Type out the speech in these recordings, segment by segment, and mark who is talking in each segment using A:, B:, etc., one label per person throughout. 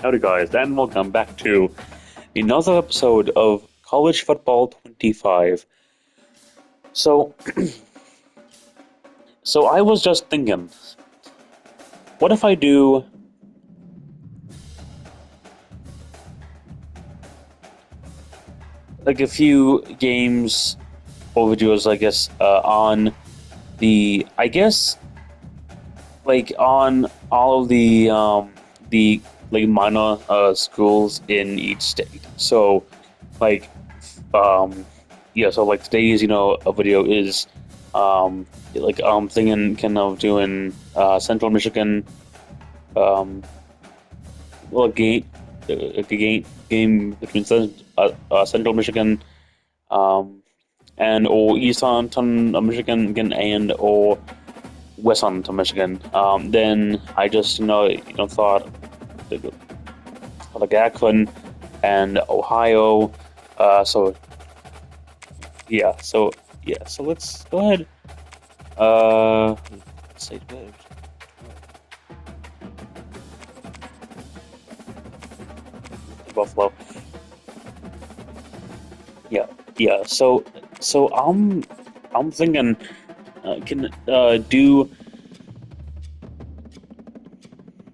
A: Howdy, guys, and welcome back to another episode of College Football 25. So, so I was just thinking, what if I do like a few games or videos, I guess, on I guess, like on all of the like minor schools in each state. So, like, um, yeah. So like today's a video is like thinking kind of doing Central Michigan um well a game between Central Michigan um and or Eastern Michigan again and or Western Michigan. Then I just thought like Akron and Ohio. So so let's go ahead. Let's say Buffalo. Yeah, yeah. So I'm thinking can do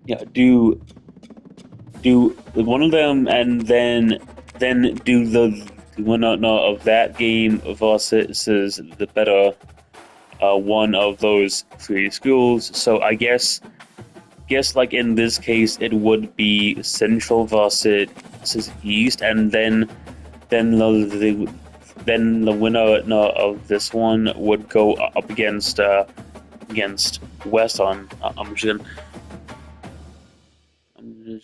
A: yeah do one of them and then do the winner of that game versus the better one of those three schools. So I guess like in this case it would be Central versus East, and then then the winner no, of this one would go up against West on Michigan. I'm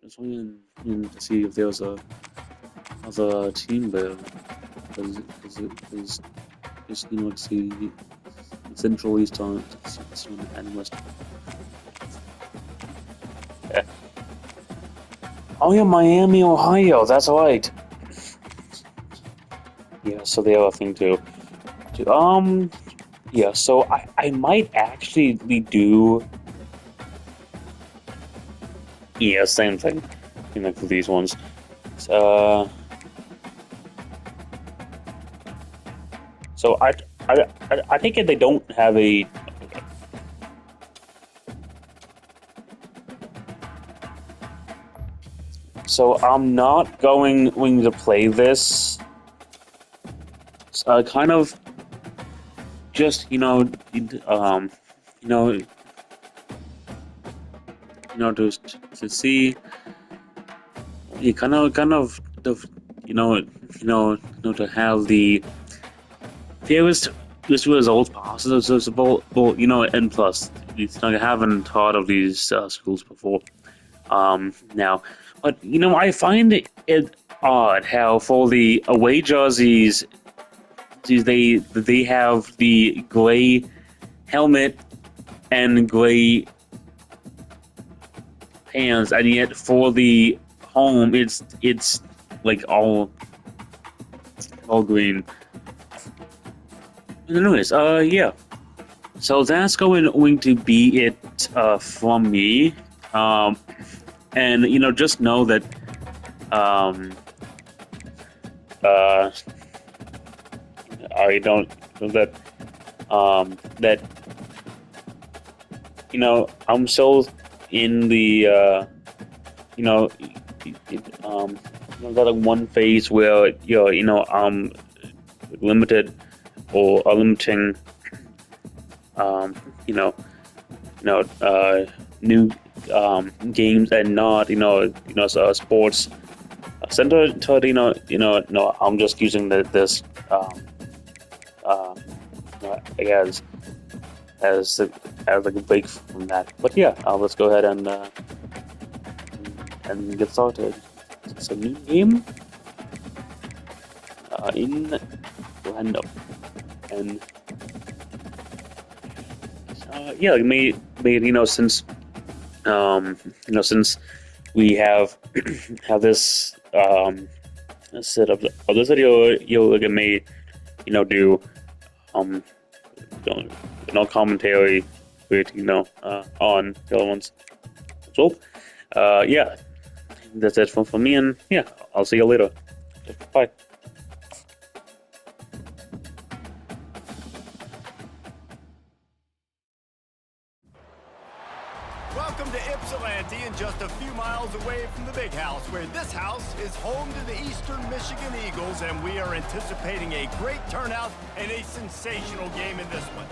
A: just waiting to see if there's a other team there because let's see Central East on and West. Yeah. Oh yeah, Miami, Ohio. That's right. Yeah, so the other thing too. Yeah, so I might actually do yeah, same thing. For these ones. Uh, so I think they don't have a. So I'm not going to play this. Kind of just you know to see you kind of to have the fewest this results possible. And plus, I haven't thought of these schools before. Now, but I find it odd how for the away jerseys, they have the gray helmet and gray pants, and yet for the home, it's like all green. Anyways, yeah. So that's going to be it from me. Um, and just know that um, uh, I don't that that I'm still in the you know that one phase where I'm limited or limiting um, you know new games and not sports center to no, I'm just using this uh, as as as like a break from that. But yeah, let's go ahead and get started. It's a new game in random, and yeah, like made since we have this set of this video, like it may do um commentary with on the other ones. So yeah, that's it for me, and yeah, I'll see you later. Bye.
B: Welcome to Ypsilanti, and just a few miles away from the big house, where this house is home to the Eastern Michigan Eagles, and we are anticipating a great turnout and a sensational game in this one.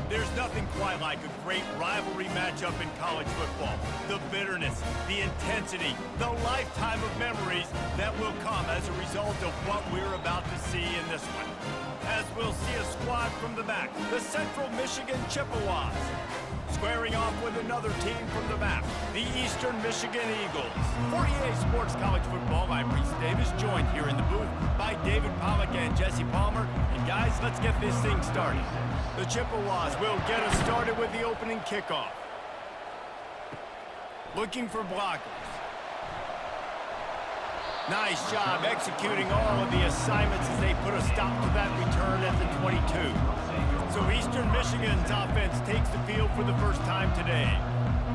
B: There's nothing quite like a great rivalry matchup in college football. The bitterness, the intensity, the lifetime of memories that will come as a result of what we're about to see in this one. As we'll see a squad from the back, the Central Michigan Chippewas, squaring off with another team from the map, the Eastern Michigan Eagles. For EA Sports College Football, I'm Reese Davis, joined here in the booth by David Pollack and Jesse Palmer. And guys, let's get this thing started. The Chippewas will get us started with the opening kickoff. Looking for blockers. Nice job executing all of the assignments as they put a stop to that return at the 22. So Eastern Michigan's offense takes the field for the first time today.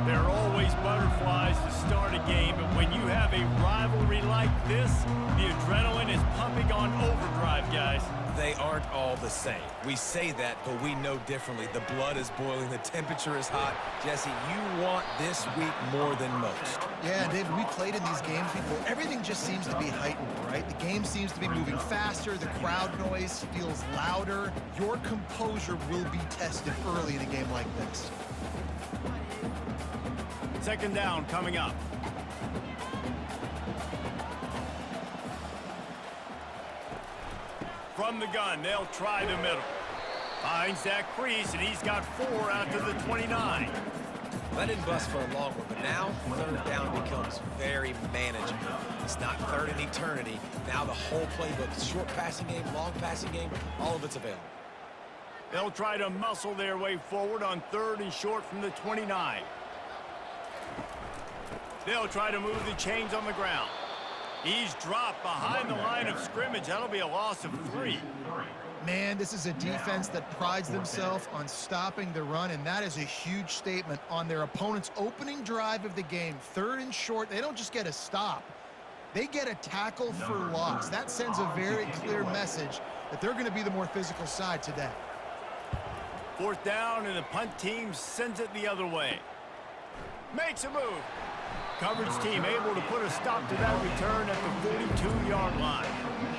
B: There are always butterflies to start a game, but when you have a rivalry like this, the adrenaline is pumping on overdrive, guys.
C: They aren't all the same. We say that, but we know differently. The blood is boiling, the temperature is hot. Jesse, you want this week more than most.
D: Yeah, David, we played in these games before. Everything just seems to be heightened, right? The game seems to be moving faster. The crowd noise feels louder. Your composure will be tested early in a game like this.
B: Second down coming up. From the gun, they'll try the middle. Finds that crease, and he's got 4 out to the 29.
C: That didn't bust for a long one, but now third down becomes very manageable. It's not third in eternity. Now the whole playbook, short passing game, long passing game, all of it's available.
B: They'll try to muscle their way forward on 3rd and short from the 29. They'll try to move the chains on the ground. He's dropped behind the line of scrimmage. That'll be a loss of 3.
D: Man, this is a defense that prides themselves on stopping the run, and that is a huge statement on their opponent's opening drive of the game. 3rd and short, they don't just get a stop. They get a tackle for loss. That sends a very clear message that they're going to be the more physical side today.
B: 4th down, and the punt team sends it the other way. Makes a move. Coverage team able to put a stop to that return at the 42-yard line.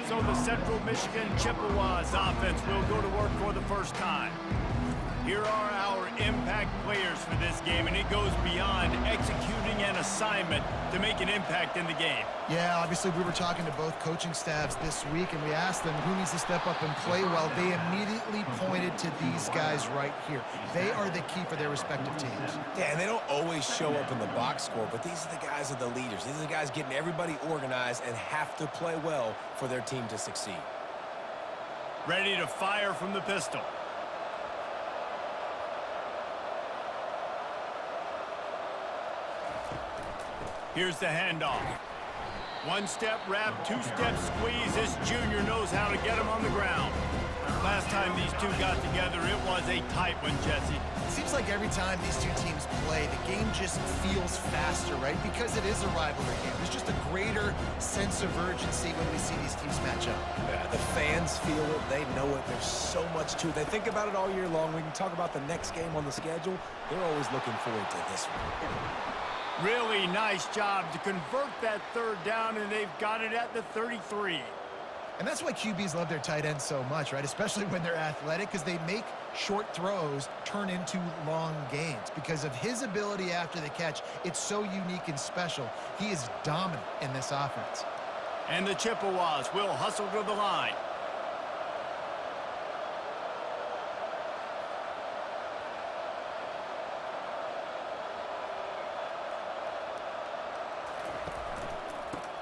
B: So the Central Michigan Chippewas offense will go to work for the first time. Here are our impact players for this game, and it goes beyond executing an assignment to make an impact in the game.
D: Yeah, obviously we were talking to both coaching staffs this week, and we asked them who needs to step up and play well. They immediately pointed to these guys right here. They are the key for their respective teams.
C: Yeah, and they don't always show up in the box score, but these are the guys that are the leaders. These are the guys getting everybody organized and have to play well for their team to succeed.
B: Ready to fire from the pistol. Here's the handoff. 1-step wrap, 2-step squeeze. This junior knows how to get him on the ground. Last time these two got together, it was a tight one, Jesse.
D: It seems like every time these two teams play, the game just feels faster, right? Because it is a rivalry game. There's just a greater sense of urgency when we see these teams match up.
C: Yeah, the fans feel it. They know it. There's so much to it. They think about it all year long. We can talk about the next game on the schedule. They're always looking forward to this one.
B: Really nice job to convert that 3rd down, and they've got it at the 33.
D: And that's why QBs love their tight ends so much, right? Especially when they're athletic, because they make short throws turn into long gains. Because of his ability after the catch, it's so unique and special. He is dominant in this offense.
B: And the Chippewas will hustle to the line.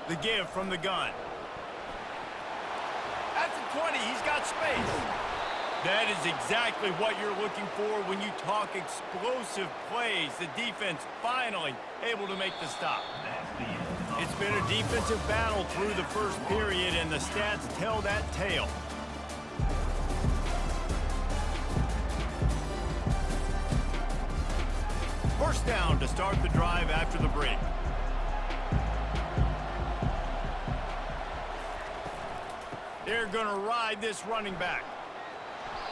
B: The give from the gun. At the 20, he's got space. That is exactly what you're looking for when you talk explosive plays. The defense finally able to make the stop. It's been a defensive battle through the first period, and the stats tell that tale. First down to start the drive after the break. They're going to ride this running back.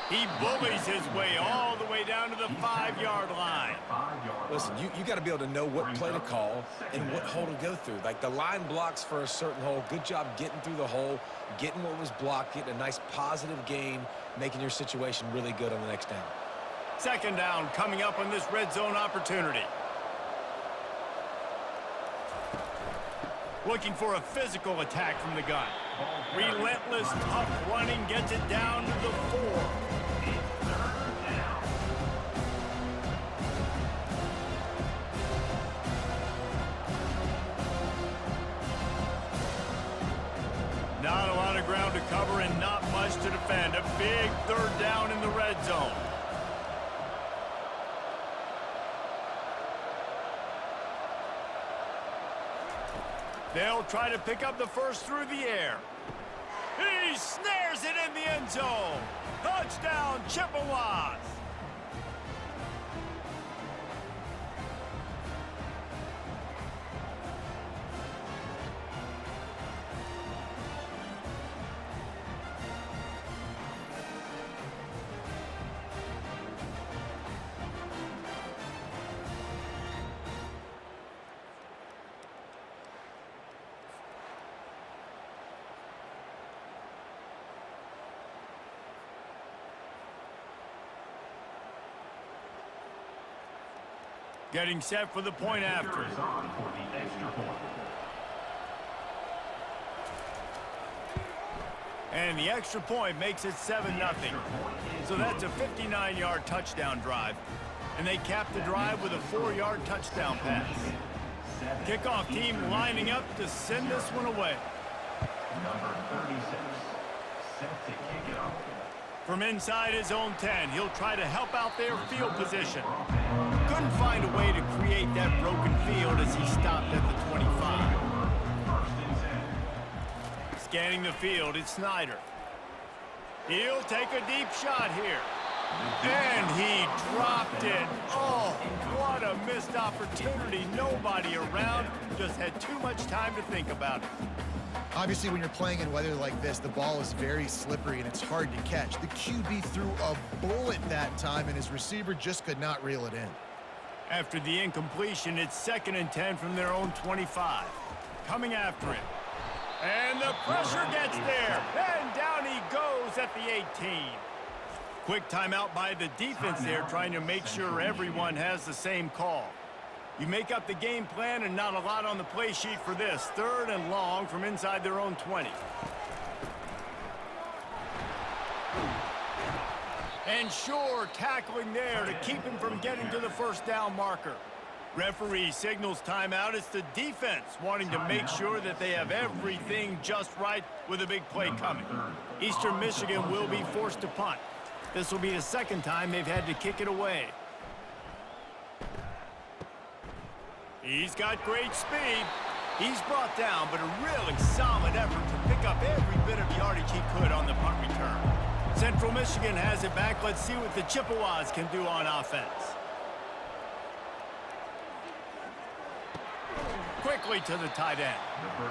B: He bullies his way all the way down to the 5-yard line.
C: Listen, you got to be able to know what play to call and what hole to go through. Like the line blocks for a certain hole. Good job getting through the hole, getting what was blocked, getting a nice positive gain, making your situation really good on the next down.
B: Second down coming up on this red zone opportunity. Looking for a physical attack from the gun. Relentless, tough running gets it down to the 4. Not a lot of ground to cover and not much to defend. A big third down in the red zone. They'll try to pick up the first through the air. He snares it in the end zone. Touchdown, Chippewas. Getting set for the point after. And the extra point makes it 7-0. So that's a 59-yard touchdown drive. And they cap the drive with a 4-yard touchdown pass. Kickoff team lining up to send this one away.
E: Number 36, set to kick it off.
B: From inside his own 10, he'll try to help out their field position. Couldn't find a way to create that broken field as he stopped at the 25. Scanning the field, it's Snyder. He'll take a deep shot here. And he dropped it. Oh, what a missed opportunity. Nobody around. Just had too much time to think about it.
D: Obviously, when you're playing in weather like this, the ball is very slippery and it's hard to catch. The QB threw a bullet that time, and his receiver just could not reel it in.
B: After the incompletion, it's 2nd and 10 from their own 25. Coming after it. And the pressure gets there. And down he goes at the 18. Quick timeout by the defense there, trying to make sure everyone has the same call. You make up the game plan and not a lot on the play sheet for this. 3rd and long from inside their own 20. And sure, tackling there to keep him from getting to the first down marker. Referee signals timeout. It's the defense wanting to make sure that they have everything just right with a big play coming. Eastern Michigan will be forced to punt. This will be the 2nd time they've had to kick it away. He's got great speed. He's brought down, but a really solid effort to pick up every bit of yardage he could on the punt return. Central Michigan has it back. Let's see what the Chippewas can do on offense. Quickly to the tight end.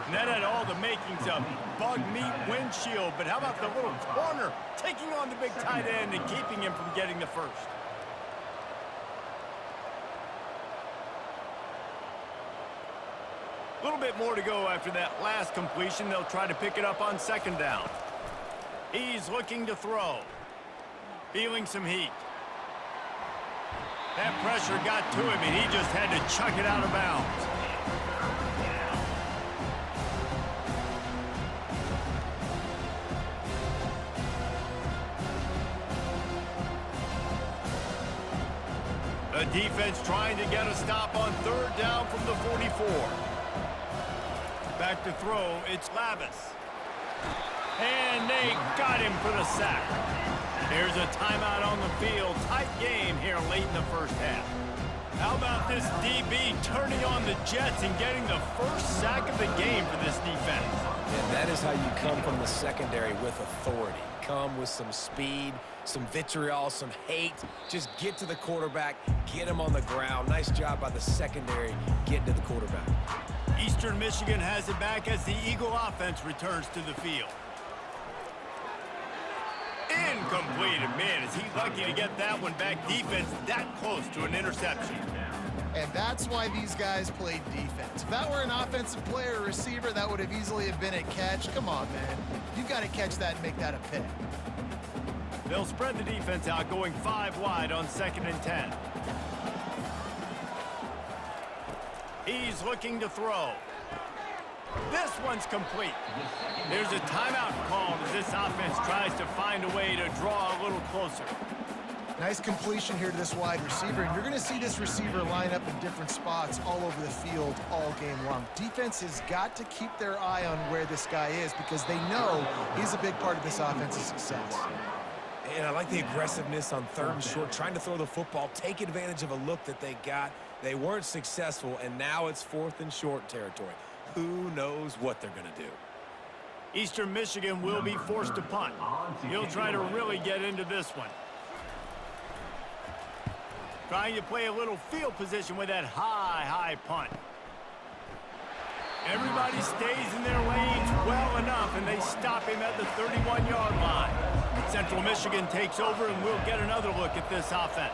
B: And that had all the makings of bug meat windshield, but how about the little corner taking on the big tight end and keeping him from getting the first? A little bit more to go after that last completion. They'll try to pick it up on 2nd down. He's looking to throw. Feeling some heat. That pressure got to him, and he just had to chuck it out of bounds. The defense trying to get a stop on 3rd down from the 44. Back to throw, it's Lavis. And they got him for the sack. There's a timeout on the field. Tight game here late in the first half. How about this DB turning on the Jets and getting the first sack of the game for this defense?
C: And that is how you come from the secondary with authority. Come with some speed, some vitriol, some hate. Just get to the quarterback, get him on the ground. Nice job by the secondary getting to the quarterback.
B: Eastern Michigan has it back as the Eagle offense returns to the field. Completed. Man, is he lucky to get that one back. Defense that close to an interception.
D: And that's why these guys played defense. If that were an offensive player or receiver, that would have easily have been a catch. Come on, man. You've got to catch that and make that a pick.
B: They'll spread the defense out, going 5 wide on 2nd and 10. He's looking to throw. This one's complete. There's a timeout called as this offense tries to find a way to draw a little closer.
D: Nice completion here to this wide receiver, and you're going to see this receiver line up in different spots all over the field all game long. Defense has got to keep their eye on where this guy is because they know he's a big part of this offense's success.
C: And I like the aggressiveness on 3rd and short, trying to throw the football, take advantage of a look that they got. They weren't successful, and now it's 4th and short territory. Who knows what they're going to do?
B: Eastern Michigan will be forced to punt. He'll try to really get into this one. Trying to play a little field position with that high punt. Everybody stays in their lanes well enough, and they stop him at the 31-yard line. Central Michigan takes over, and we'll get another look at this offense.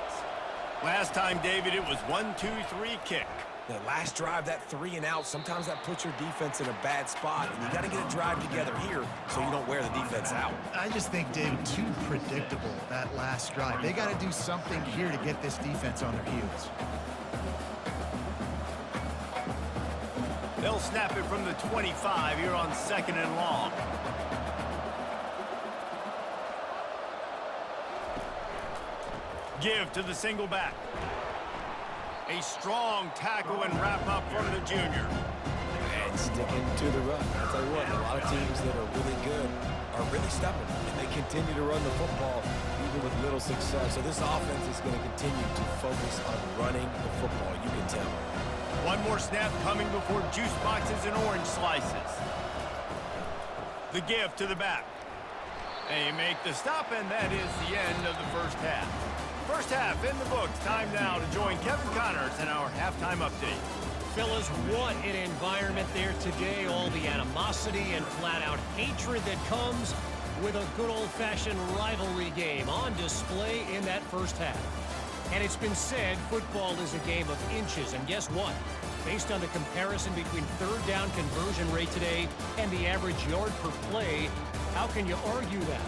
B: Last time, David, it was 1-2-3 kick.
C: The last drive, that 3 and out, sometimes that puts your defense in a bad spot, and you got to get a drive together here so you don't wear the defense out.
D: I just think, David, too predictable, that last drive. They got to do something here to get this defense on their heels.
B: They'll snap it from the 25 here on 2nd and long. Give to the single back. A strong tackle and wrap up from the junior.
C: And sticking to the run. I'll tell you what, a lot of teams that are really good are really stubborn, and they continue to run the football even with little success. So this offense is going to continue to focus on running the football, you can tell.
B: One more snap coming before juice boxes and orange slices. The give to the back. They make the stop, and that is the end of the first half. First half in the books. Time now to join Kevin Connors in our halftime update.
F: Fellas, what an environment there today. All the animosity and flat-out hatred that comes with a good old-fashioned rivalry game on display in that first half. And it's been said football is a game of inches. And guess what? Based on the comparison between third down conversion rate today and the average yard per play, how can you argue that?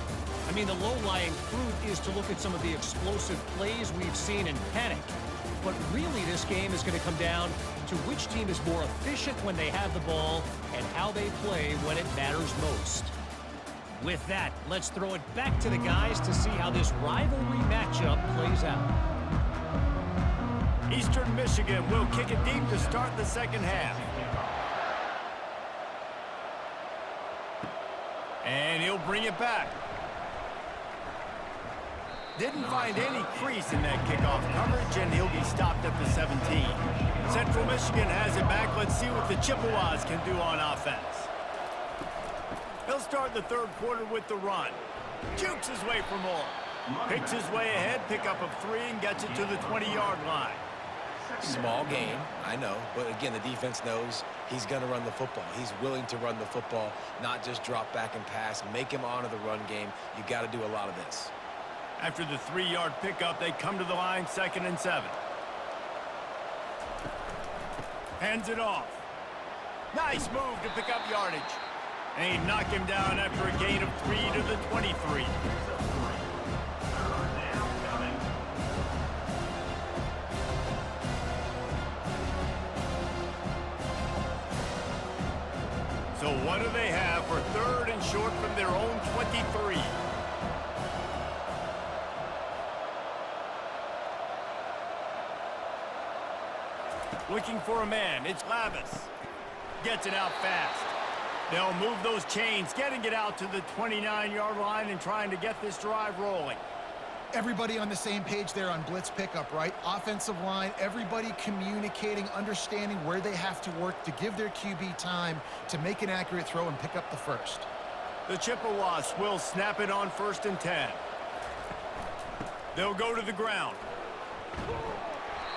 F: I mean, the low-lying fruit is to look at some of the explosive plays we've seen in panic. But really, this game is going to come down to which team is more efficient when they have the ball and how they play when it matters most. With that, let's throw it back to the guys to see how this rivalry matchup plays out.
B: Eastern Michigan will kick it deep to start the second half. And he'll bring it back. Didn't find any crease in that kickoff coverage, and he'll be stopped at the 17. Central Michigan has it back. Let's see what the Chippewas can do on offense. He'll start the third quarter with the run. Jukes his way for more. Picks his way ahead, pick up of 3, and gets it to the 20-yard line.
C: Small game, I know, but again, the defense knows he's going to run the football. He's willing to run the football, not just drop back and pass, make him honor the run game. You got to do a lot of this.
B: After the 3-yard pickup, they come to the line, 2nd and 7. Hands it off. Nice move to pick up yardage. And he knocked him down after a gain of 3 to the 23. So what do they have for 3rd and short from their own 23? Looking for a man. It's Lavis. Gets it out fast. They'll move those chains, getting it out to the 29-yard line and trying to get this drive rolling.
D: Everybody on the same page there on blitz pickup, right? Offensive line, everybody communicating, understanding where they have to work to give their QB time to make an accurate throw and pick up the first.
B: The Chippewas will snap it on 1st and 10. They'll go to the ground.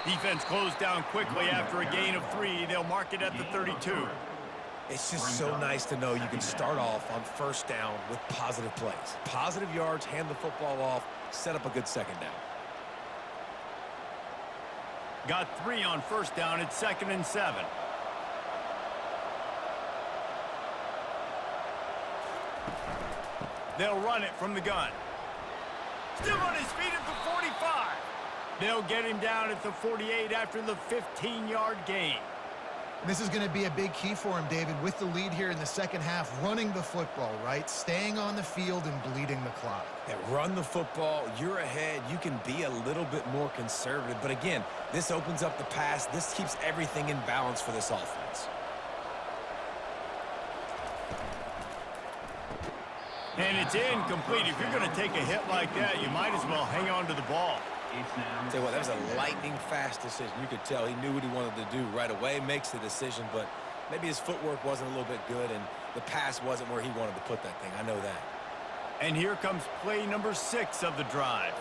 B: Defense closed down quickly after a gain of 3. They'll mark it at the 32.
C: It's just so nice to know you can start off on first down with positive plays. Positive yards, hand the football off, set up a good second down.
B: Got 3 on first down. It's 2nd and 7. They'll run it from the gun. Still on his feet at the 45. They'll get him down at the 48 after the 15-yard gain.
D: This is going to be a big key for him, David, with the lead here in the second half, running the football, right? Staying on the field and bleeding the clock.
C: Yeah, run the football, you're ahead, you can be a little bit more conservative. But again, this opens up the pass. This keeps everything in balance for this offense.
B: And it's incomplete. If you're going to take a hit like that, you might as well hang on to the ball.
C: Tell you what, that was a lightning-fast decision. You could tell he knew what he wanted to do right away, makes the decision, but maybe his footwork wasn't a little bit good, and the pass wasn't where he wanted to put that thing. I know that.
B: And here comes play number 6 of the drive.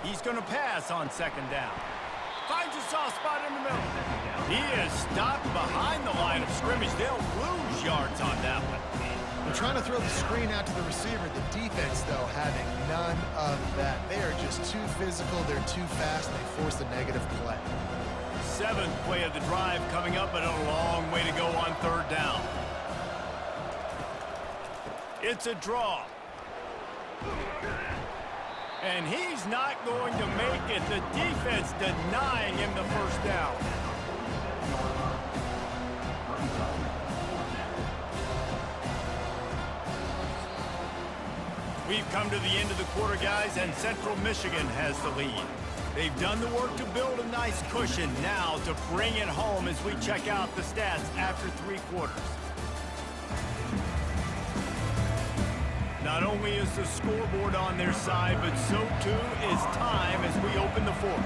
B: He's going to pass on 2nd down. Finds a soft spot in the middle. He is stopped behind the line of scrimmage. They'll lose yards on that one.
D: They're trying to throw the screen out to the receiver. The defense, though, having none of that. They are just too physical. They're too fast. And they force a negative play.
B: 7th play of the drive coming up, but a long way to go on 3rd down. It's a draw. And he's not going to make it. The defense denying him the first down. We've come to the end of the quarter, guys, and Central Michigan has the lead. They've done the work to build a nice cushion. Now to bring it home as we check out the stats after 3 quarters. Not only is the scoreboard on their side, but so too is time as we open the 4th.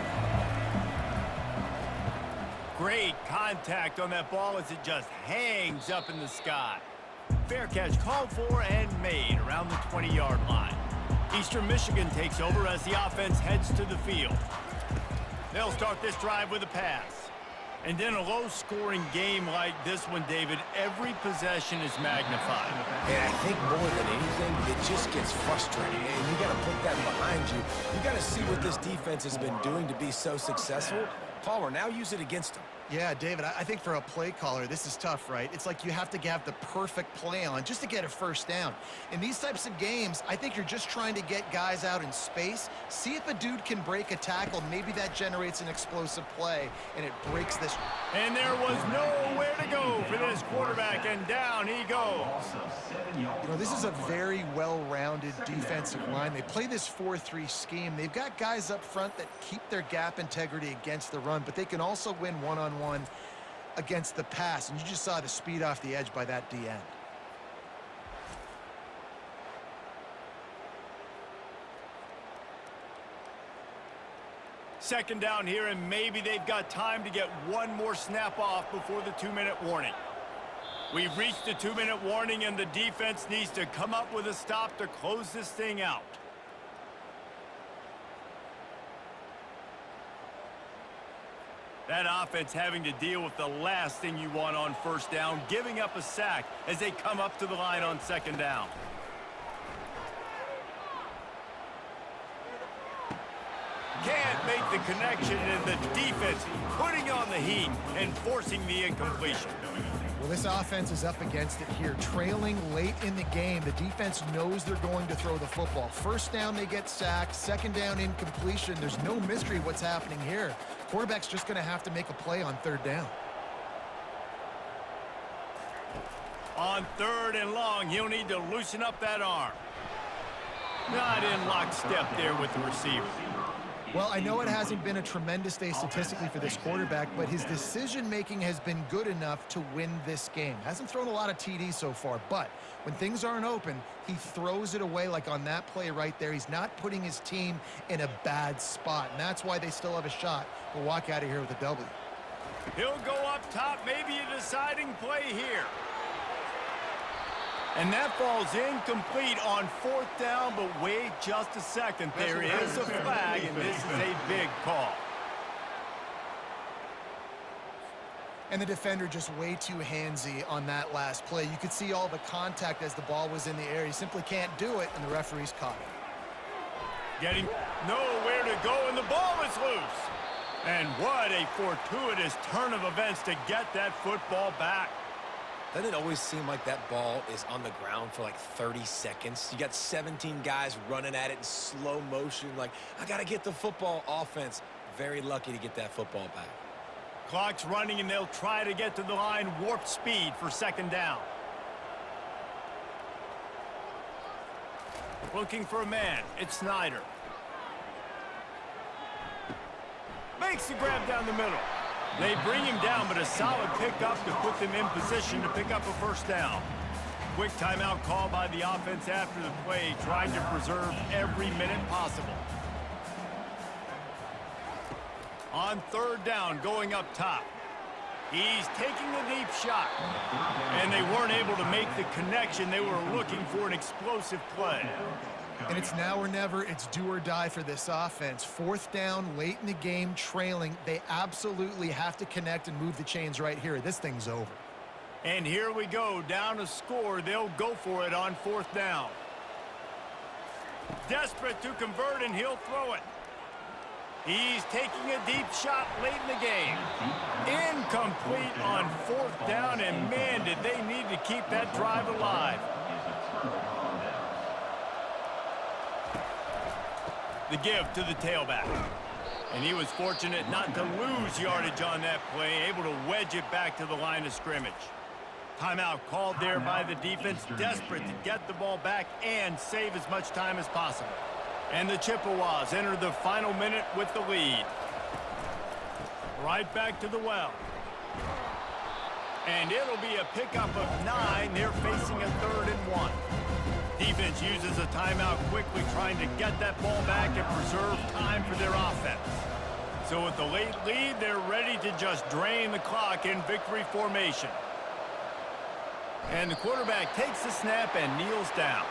B: Great contact on that ball as it just hangs up in the sky. Fair catch called for and made around the 20-yard line. Eastern Michigan takes over as the offense heads to the field. They'll start this drive with a pass. And then a low-scoring game like this one, David, every possession is magnified.
C: And I think more than anything, it just gets frustrating. And you got to put that behind you. You got to see what this defense has been doing to be so successful. Palmer, now use it against them.
D: Yeah, David, I think for a play caller, this is tough, right? It's like you have to have the perfect play on just to get a first down. In these types of games, I think you're just trying to get guys out in space, see if a dude can break a tackle. Maybe that generates an explosive play, and it breaks this.
B: And there was nowhere to go for this quarterback, and down he goes.
D: You know, this is a very well-rounded defensive line. They play this 4-3 scheme. They've got guys up front that keep their gap integrity against the run, but they can also win one-on-one against the pass, and you just saw the speed off the edge by that D-end.
B: Second down here, and maybe they've got time to get one more snap off before the 2-minute warning. We've reached the 2-minute warning, and the defense needs to come up with a stop to close this thing out. That offense having to deal with the last thing you want on first down, giving up a sack as they come up to the line on 2nd down. Can't make the connection, and the defense putting on the heat and forcing the incompletion.
D: Well, this offense is up against it here. Trailing late in the game, the defense knows they're going to throw the football. First down, they get sacked. 2nd down, incompletion. There's no mystery what's happening here. Quarterback's just going to have to make a play on 3rd down.
B: On 3rd and long, he'll need to loosen up that arm. Not in lockstep there with the receiver.
D: Well, I know it hasn't been a tremendous day statistically for this quarterback, but his decision-making has been good enough to win this game. Hasn't thrown a lot of TDs so far, but when things aren't open, he throws it away like on that play right there. He's not putting his team in a bad spot, and that's why they still have a shot to walk out of here with a W.
B: He'll go up top, maybe a deciding play here. And that falls incomplete on 4th down, but wait just a second. There is a flag, and this is a big call.
D: And the defender just way too handsy on that last play. You could see all the contact as the ball was in the air. He simply can't do it, and the referee's caught it.
B: Getting nowhere to go, and the ball is loose. And what a fortuitous turn of events to get that football back.
C: Doesn't it always seem like that ball is on the ground for like 30 seconds? You got 17 guys running at it in slow motion. Like, I got to get the football. Offense, very lucky to get that football back.
B: Clock's running, and they'll try to get to the line warp speed for 2nd down. Looking for a man. It's Snyder. Makes the grab down the middle. They bring him down, but a solid pickup to put them in position to pick up a 1st down. Quick timeout call by the offense after the play, trying to preserve every minute possible. On 3rd down, going up top. He's taking a deep shot. And they weren't able to make the connection. They were looking for an explosive play.
D: And it's now or never. It's do or die for this offense. 4th down, late in the game, trailing. They absolutely have to connect and move the chains right here. This thing's over.
B: And here we go, down a score. They'll go for it on 4th down. Desperate to convert, and he'll throw it. He's taking a deep shot late in the game. Incomplete on 4th down, and man, did they need to keep that drive alive. The give to the tailback. And he was fortunate not to lose yardage on that play, able to wedge it back to the line of scrimmage. Timeout called there by the defense, desperate to get the ball back and save as much time as possible. And the Chippewas enter the final minute with the lead. Right back to the well. And it'll be a pickup of 9. They're facing a 3rd and 1. Defense uses a timeout quickly, trying to get that ball back and preserve time for their offense. So with the late lead, they're ready to just drain the clock in victory formation. And the quarterback takes the snap and kneels down.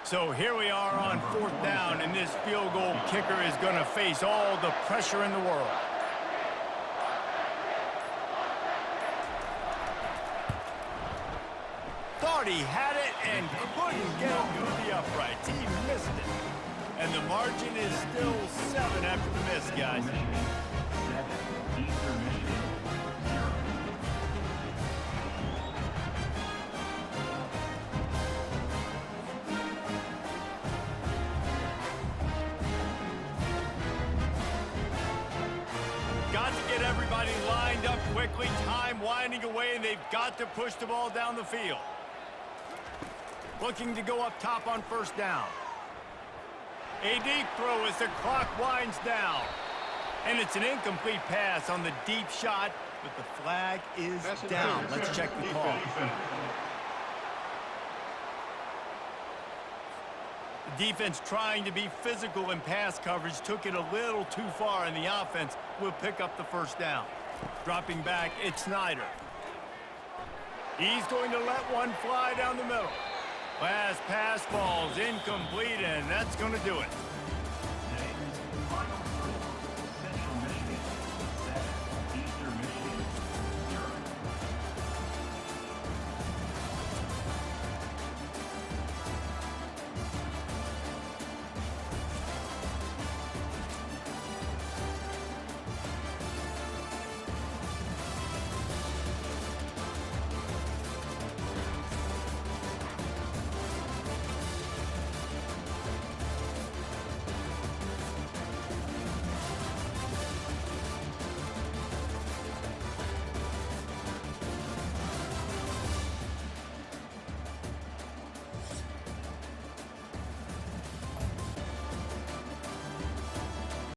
B: So here we are on 4th down, and this field goal kicker is going to face all the pressure in the world. Thought he had it and couldn't get it through the uprights. He missed it. And the margin is still 7 after the miss, guys.
E: Eastern Michigan, 0.
B: Got to get everybody lined up quickly. Time winding away, and they've got to push the ball down the field. Looking to go up top on 1st down. A deep throw as the clock winds down. And it's an incomplete pass on the deep shot, but the flag is down. Let's check the call. The defense trying to be physical in pass coverage took it a little too far, and the offense will pick up the 1st down. Dropping back, it's Snyder. He's going to let one fly down the middle. Last pass falls incomplete, and that's going to do it.